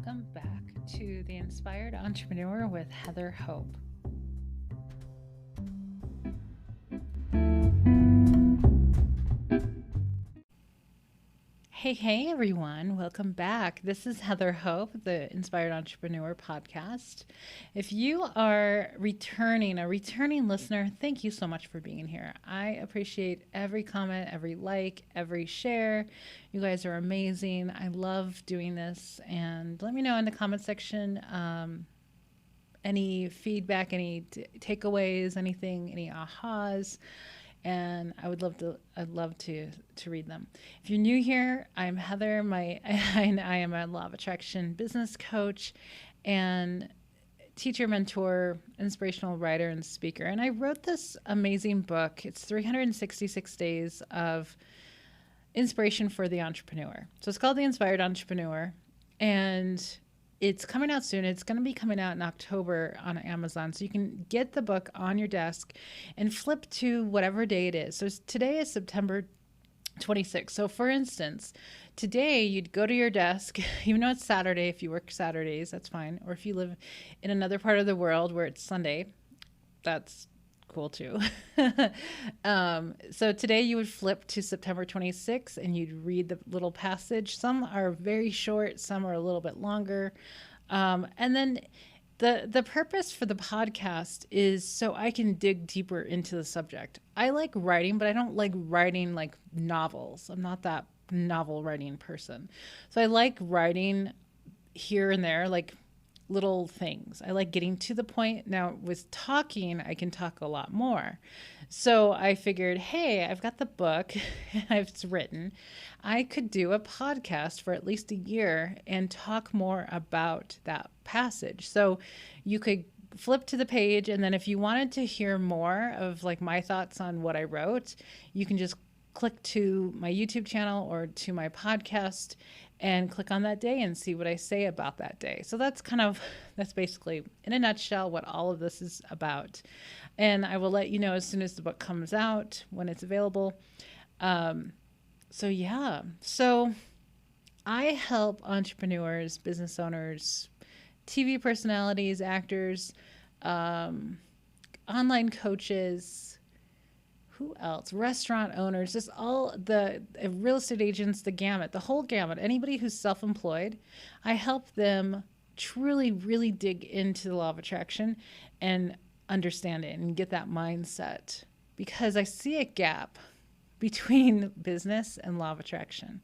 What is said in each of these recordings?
Welcome back to The Inspired Entrepreneur with Heather Hope. Hey everyone, welcome back. This is Heather Hope, the Inspired Entrepreneur podcast. If you are a returning listener, thank you so much for being here. I appreciate every comment, every like, every share. You guys are amazing. I love doing this, and let me know in the comment section any feedback, any takeaways, anything, any ahas. And I'd love to read them. If you're new here, I'm Heather. I am a law of attraction business coach and teacher, mentor, inspirational writer, and speaker. And I wrote this amazing book. It's 366 days of inspiration for the entrepreneur. So it's called The Inspired Entrepreneur, and it's coming out soon. It's going to be coming out in October on Amazon. So you can get the book on your desk and flip to whatever day it is. So today is September 26th. So for instance, today you'd go to your desk, even though it's Saturday. If you work Saturdays, that's fine. Or if you live in another part of the world where it's Sunday, that's cool too. So today you would flip to September 26th and you'd read the little passage. Some are very short, some are a little bit longer. And then the purpose for the podcast is so I can dig deeper into the subject. I like writing, but I don't like writing like novels. I'm not that novel writing person. So I like writing here and there, like little things. I like getting to the point. Now with talking, I can talk a lot more. So I figured, hey, I've got the book, it's written. I could do a podcast for at least a year and talk more about that passage. So you could flip to the page, and then if you wanted to hear more of like my thoughts on what I wrote, you can just click to my YouTube channel or to my podcast and click on that day and see what I say about that day. So that's basically in a nutshell what all of this is about. And I will let you know as soon as the book comes out, when it's available. So I help entrepreneurs, business owners, TV personalities, actors, online coaches, who else? Restaurant owners, just all the real estate agents, the whole gamut. Anybody who's self-employed, I help them truly, really dig into the law of attraction and understand it and get that mindset, because I see a gap between business and law of attraction.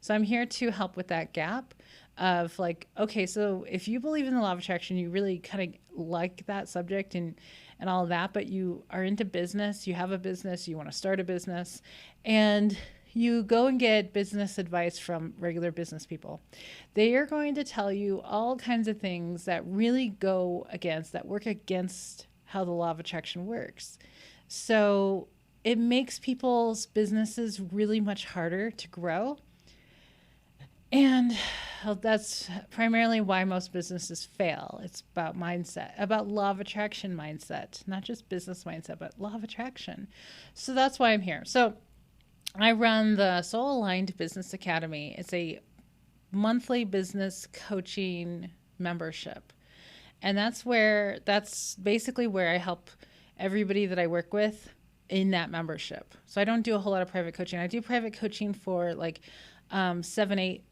So I'm here to help with that gap of like, okay, so if you believe in the law of attraction, you really kind of like that subject and all of that, but you are into business, you have a business, you want to start a business, and you go and get business advice from regular business people. They are going to tell you all kinds of things that really work against how the law of attraction works. So it makes people's businesses really much harder to grow. And that's primarily why most businesses fail. It's about mindset, about law of attraction mindset, not just business mindset, but law of attraction. So that's why I'm here. So I run the Soul Aligned Business Academy. It's a monthly business coaching membership. And that's basically where I help everybody that I work with in that membership. So I don't do a whole lot of private coaching. I do private coaching for like 7, 8,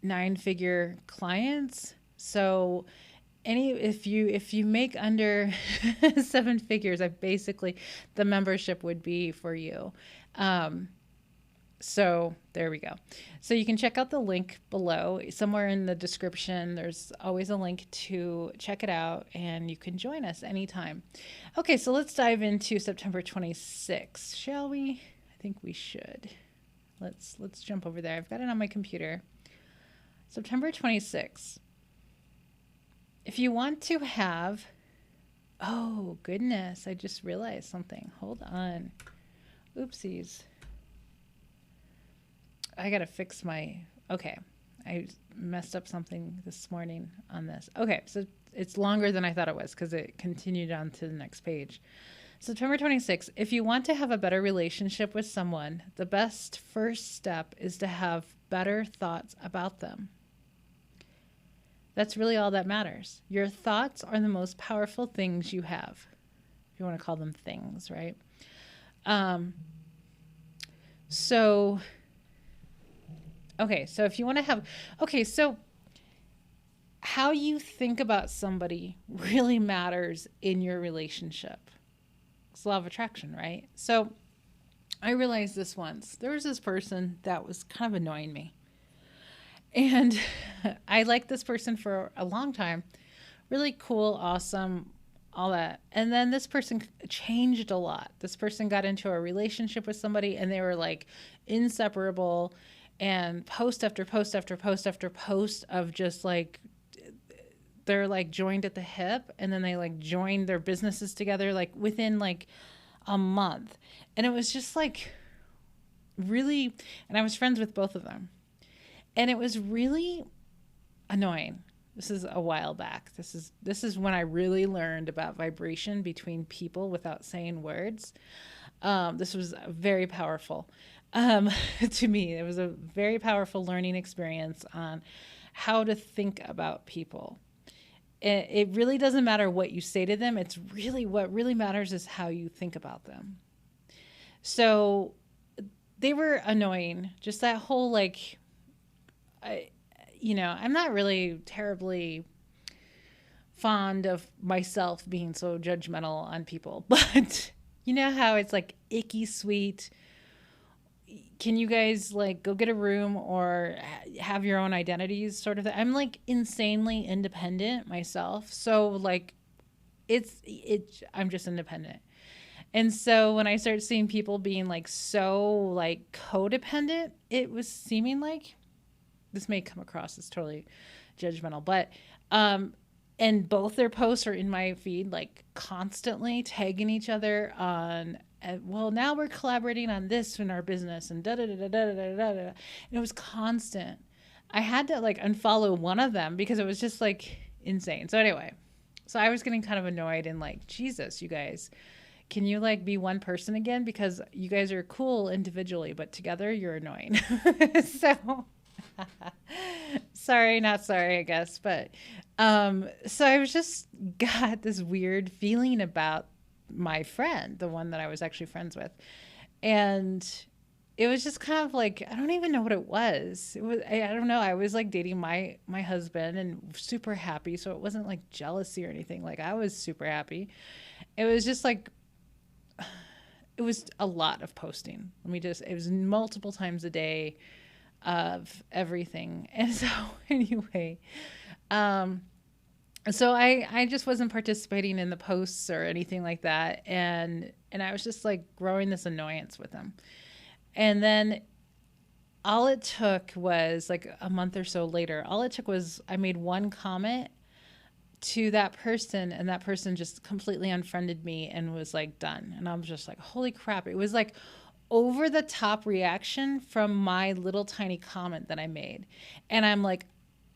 9-figure clients. So if you make under 7 figures, the membership would be for you. So there we go. So you can check out the link below. Somewhere in the description, there's always a link to check it out, and you can join us anytime. Okay, so let's dive into September 26th, shall we? I think we should. Let's jump over there. I've got it on my computer. September 26th. If you want to have, oh goodness, I just realized something. Hold on. Oopsies. I got to fix okay. I messed up something this morning on this. Okay, so it's longer than I thought it was because it continued on to the next page. September 26th, if you want to have a better relationship with someone, the best first step is to have better thoughts about them. That's really all that matters. Your thoughts are the most powerful things you have. If you want to call them things, right? Um, so, okay, so if you want to have, okay, so how you think about somebody really matters in your relationship. It's law of attraction, right? So I realized this once. There was this person that was kind of annoying me. And I liked this person for a long time. Really cool, awesome, all that. And then this person changed a lot. This person got into a relationship with somebody and they were like inseparable, and post after post after post after post of just like they're like joined at the hip, and then they like joined their businesses together like within like a month. And it was just like really, and I was friends with both of them. And it was really annoying. This is a while back. This is when I really learned about vibration between people without saying words. This was very powerful to me. It was a very powerful learning experience on how to think about people. It really doesn't matter what you say to them. It's really what really matters is how you think about them. So they were annoying. Just that whole like, I'm not really terribly fond of myself being so judgmental on people, but you know how it's like icky sweet. Can you guys like go get a room or have your own identities sort of thing? I'm like insanely independent myself. So like I'm just independent. And so when I started seeing people being like so like codependent, it was seeming like, this may come across as totally judgmental, but and both their posts are in my feed like constantly tagging each other on, well, now we're collaborating on this in our business and da da da da da da da. And it was constant. I had to like unfollow one of them because it was just like insane. So anyway, so I was getting kind of annoyed and like, Jesus, you guys, can you like be one person again? Because you guys are cool individually, but together you're annoying. So sorry, not sorry, I guess. But so I was just got this weird feeling about my friend, the one that I was actually friends with. And it was just kind of like, I don't even know what it was. It was, I don't know. I was like dating my husband and super happy. So it wasn't like jealousy or anything. Like I was super happy. It was just like, it was a lot of posting. It was multiple times a day of everything. And so anyway, so I just wasn't participating in the posts or anything like that. And I was just like growing this annoyance with them. And then all it took was like a month or so later, all it took was I made one comment to that person and that person just completely unfriended me and was like done. And I was just like, holy crap. It was like over the top reaction from my little tiny comment that I made. And I'm like,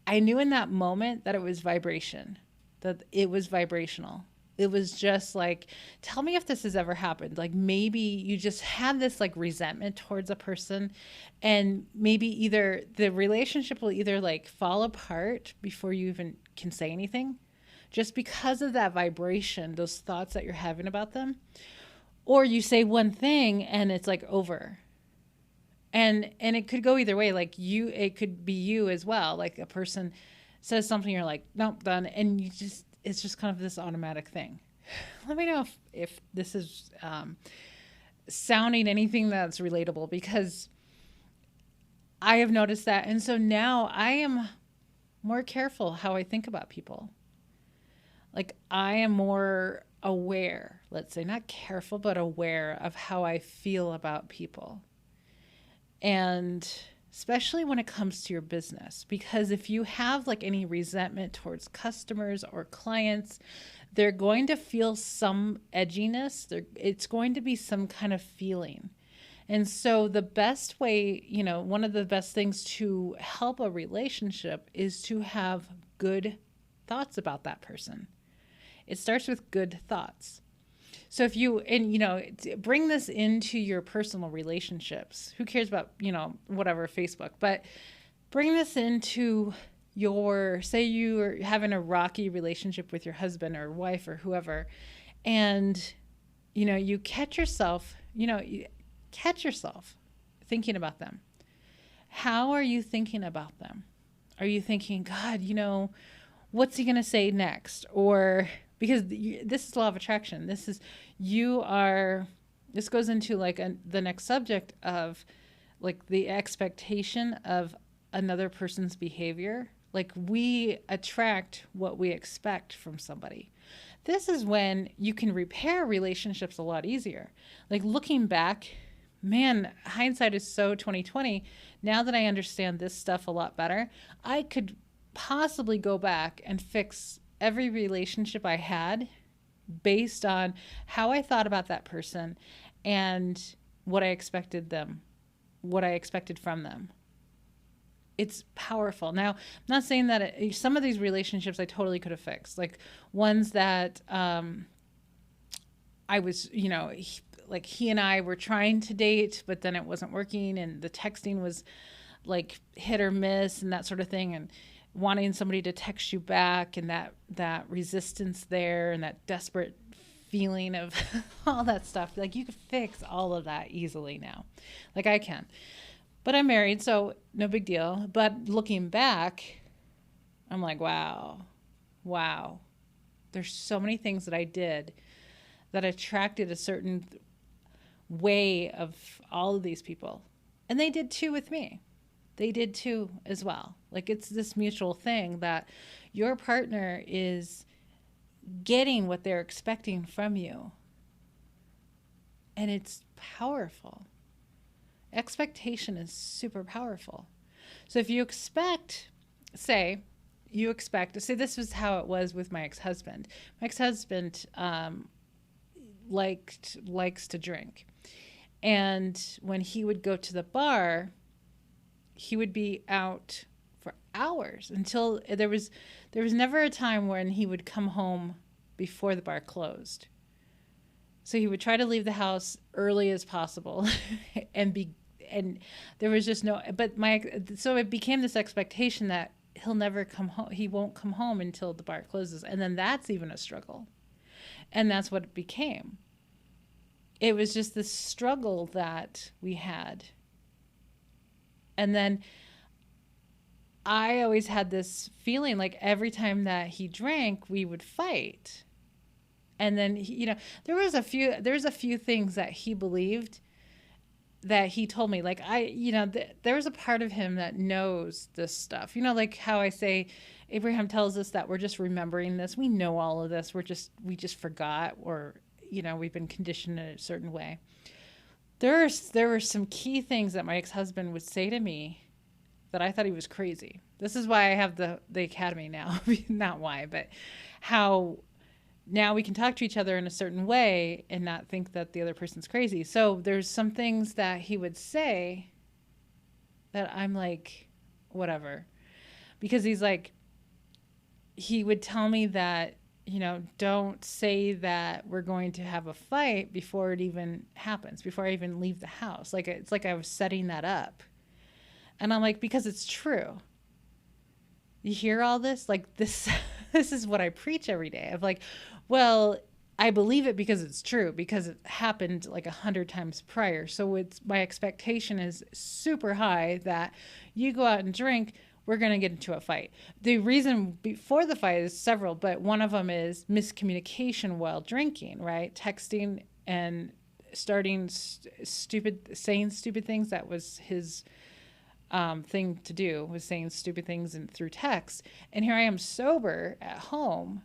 I knew in that moment that it was vibration, that it was vibrational. It was just like, tell me if this has ever happened. Like maybe you just had this like resentment towards a person, and maybe either the relationship will either like fall apart before you even can say anything, just because of that vibration, those thoughts that you're having about them. Or you say one thing and it's like over. And it could go either way. Like it could be you as well. Like a person says something, you're like, nope, done. And it's just kind of this automatic thing. Let me know if this is sounding anything that's relatable, because I have noticed that. And so now I am more careful how I think about people. Like I am more aware, let's say, not careful, but aware of how I feel about people. And especially when it comes to your business, because if you have like any resentment towards customers or clients, they're going to feel some edginess. It's going to be some kind of feeling. And so the best way, one of the best things to help a relationship is to have good thoughts about that person. It starts with good thoughts. So if you, bring this into your personal relationships, who cares about, whatever, Facebook, but bring this into say you're having a rocky relationship with your husband or wife or whoever, and you catch yourself, thinking about them. How are you thinking about them? Are you thinking, God, what's he going to say next? Or because this is law of attraction. This goes into like the next subject of like the expectation of another person's behavior. Like we attract what we expect from somebody. This is when you can repair relationships a lot easier. Like looking back, man, hindsight is so 2020. Now that I understand this stuff a lot better, I could possibly go back and fix every relationship I had based on how I thought about that person and what I expected from them. It's powerful. Now, I'm not saying that some of these relationships I totally could have fixed, like ones that I was, he and I were trying to date, but then it wasn't working, and the texting was like hit or miss and that sort of thing, and wanting somebody to text you back, and that resistance there, and that desperate feeling of all that stuff. Like you could fix all of that easily now. Like I can. But I'm married, so no big deal. But looking back, I'm like, wow. There's so many things that I did that attracted a certain way of all of these people. And they did too with me. They did too as well. Like it's this mutual thing that your partner is getting what they're expecting from you. And it's powerful. Expectation is super powerful. So if you say this was how it was with my ex-husband. My ex-husband likes to drink. And when he would go to the bar, he would be out for hours until there was never a time when he would come home before the bar closed. So he would try to leave the house early as possible and there was just so it became this expectation that he'll never come home. He won't come home until the bar closes. And then that's even a struggle. And that's what it became. It was just this struggle that we had. And then I always had this feeling like every time that he drank, we would fight. And then, there's a few things that he believed that he told me, like there's a part of him that knows this stuff, like how I say, Abraham tells us that we're just remembering this. We know all of this. We just forgot, or, we've been conditioned in a certain way. There were some key things that my ex-husband would say to me that I thought he was crazy. This is why I have the academy now, not why, but how now we can talk to each other in a certain way and not think that the other person's crazy. So there's some things that he would say that I'm like, whatever. Because he would tell me that, don't say that we're going to have a fight before it even happens, before I even leave the house. Like, it's like I was setting that up. And I'm like, because it's true. You hear all this? Like this is what I preach every day. Of like, well, I believe it because it's true, because it happened like 100 times prior. So my expectation is super high that you go out and drink, we're going to get into a fight. The reason before the fight is several, but one of them is miscommunication while drinking, right? Texting and starting saying stupid things. That was his thing to do, was saying stupid things through text. And here I am sober at home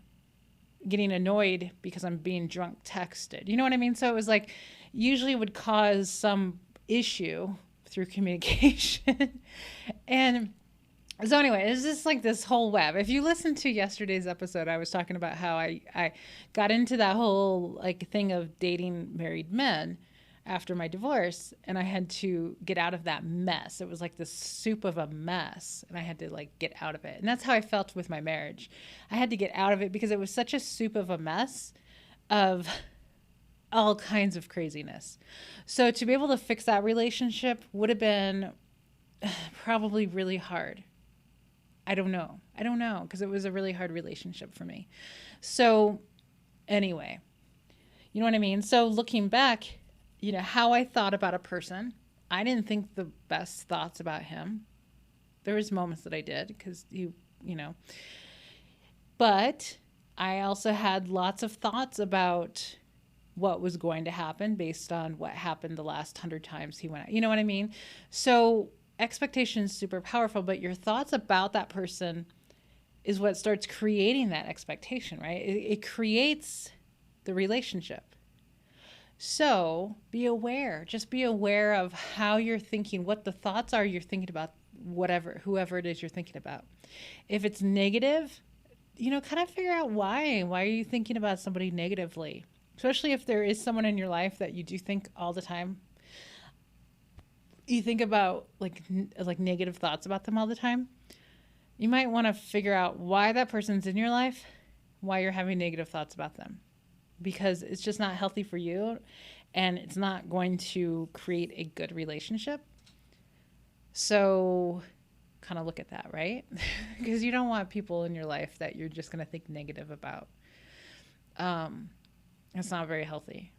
getting annoyed because I'm being drunk texted. You know what I mean? So it was like, usually would cause some issue through communication. And so anyway, it's just like this whole web. If you listen to yesterday's episode, I was talking about how I got into that whole like thing of dating married men after my divorce, and I had to get out of that mess. It was like this soup of a mess, and I had to like get out of it. And that's how I felt with my marriage. I had to get out of it because it was such a soup of a mess of all kinds of craziness. So to be able to fix that relationship would have been probably really hard. I don't know. I don't know because it was a really hard relationship for me. So, anyway, you know what I mean? So, looking back, how I thought about a person, I didn't think the best thoughts about him. There was moments that I did because you know, but I also had lots of thoughts about what was going to happen based on what happened the last 100 times he went out. You know what I mean? So expectation is super powerful, but your thoughts about that person is what starts creating that expectation, right? It creates the relationship. So be aware. Just be aware of how you're thinking, what the thoughts are you're thinking about whoever it is you're thinking about. If it's negative, kind of figure out why. Why are you thinking about somebody negatively? Especially if there is someone in your life that you do think all the time. You think about like negative thoughts about them all the time. You might want to figure out why that person's in your life, why you're having negative thoughts about them. Because it's just not healthy for you and it's not going to create a good relationship. So kind of look at that, right? Because you don't want people in your life that you're just going to think negative about. It's not very healthy.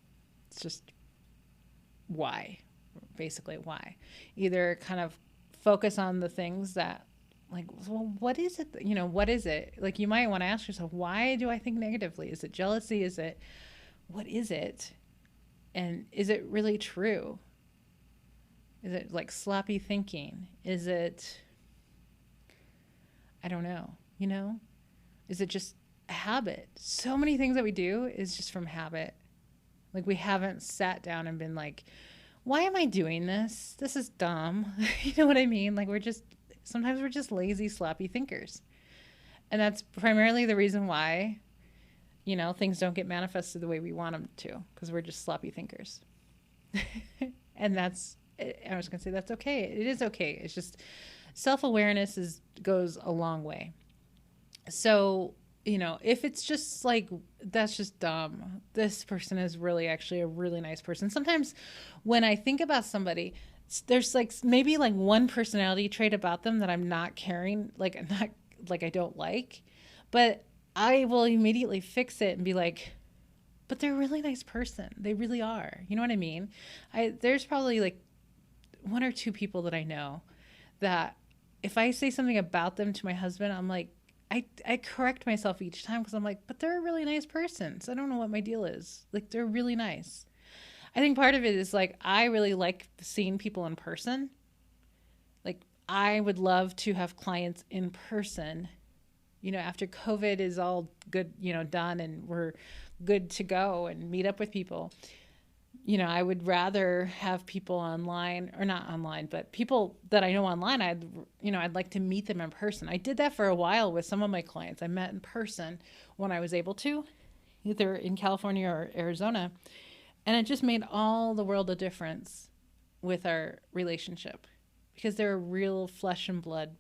It's just why, basically why. Either kind of focus on the things that, like, well, what is it? What is it? Like, you might want to ask yourself, why do I think negatively? Is it jealousy? What is it? And is it really true? Is it like sloppy thinking? Is it, I don't know, Is it just a habit? So many things that we do is just from habit. Like, we haven't sat down and been like, why am I doing this? This is dumb. You know what I mean? Like, sometimes we're just lazy, sloppy thinkers. And that's primarily the reason why, things don't get manifested the way we want them to, because we're just sloppy thinkers. And I was going to say that's okay. It is okay. It's just self-awareness goes a long way. So, if it's just like, that's just dumb. This person is really actually a really nice person. Sometimes when I think about somebody, there's like maybe like one personality trait about them that I'm not caring, like I don't like, but I will immediately fix it and be like, but they're a really nice person. They really are. You know what I mean? There's probably like one or two people that I know that if I say something about them to my husband, I'm like, I correct myself each time because I'm like, but they're a really nice person. So I don't know what my deal is. Like, they're really nice. I think part of it is like, I really like seeing people in person. Like, I would love to have clients in person, after COVID is all good, done and we're good to go and meet up with people. I would rather have people online, or not online, but people that I know online. I'd like to meet them in person. I did that for a while with some of my clients. I met in person when I was able to, either in California or Arizona. And it just made all the world a difference with our relationship because they're a real flesh and blood,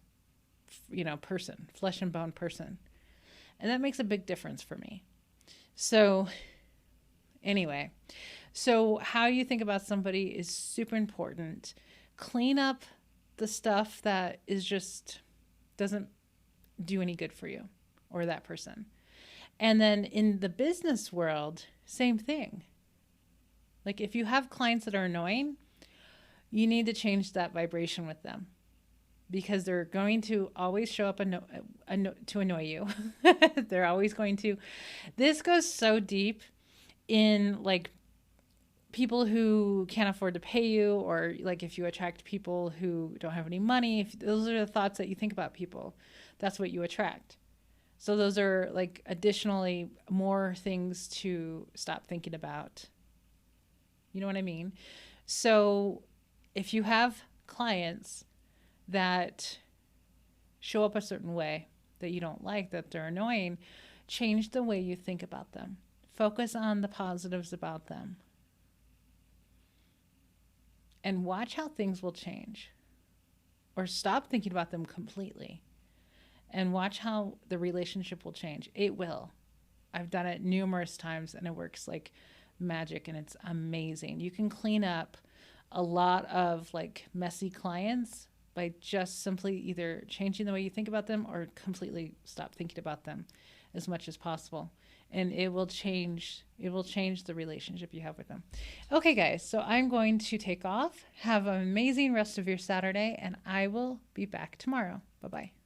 person, flesh and bone person. And that makes a big difference for me. So anyway, so how you think about somebody is super important. Clean up the stuff that is just doesn't do any good for you or that person. And then in the business world, same thing. Like, if you have clients that are annoying, you need to change that vibration with them because they're going to always show up to annoy you. They're always going to. This goes so deep in like people who can't afford to pay you, or like if you attract people who don't have any money, if those are the thoughts that you think about people, that's what you attract. So those are like additionally more things to stop thinking about. You know what I mean? So if you have clients that show up a certain way that you don't like, that they're annoying, change the way you think about them. Focus on the positives about them. And watch how things will change. Or stop thinking about them completely. And watch how the relationship will change. It will. I've done it numerous times and it works like magic and it's amazing. You can clean up a lot of like messy clients by just simply either changing the way you think about them or completely stop thinking about them as much as possible. And it will change the relationship you have with them. Okay, guys, so I'm going to take off. Have an amazing rest of your Saturday, and I will be back tomorrow. Bye-bye.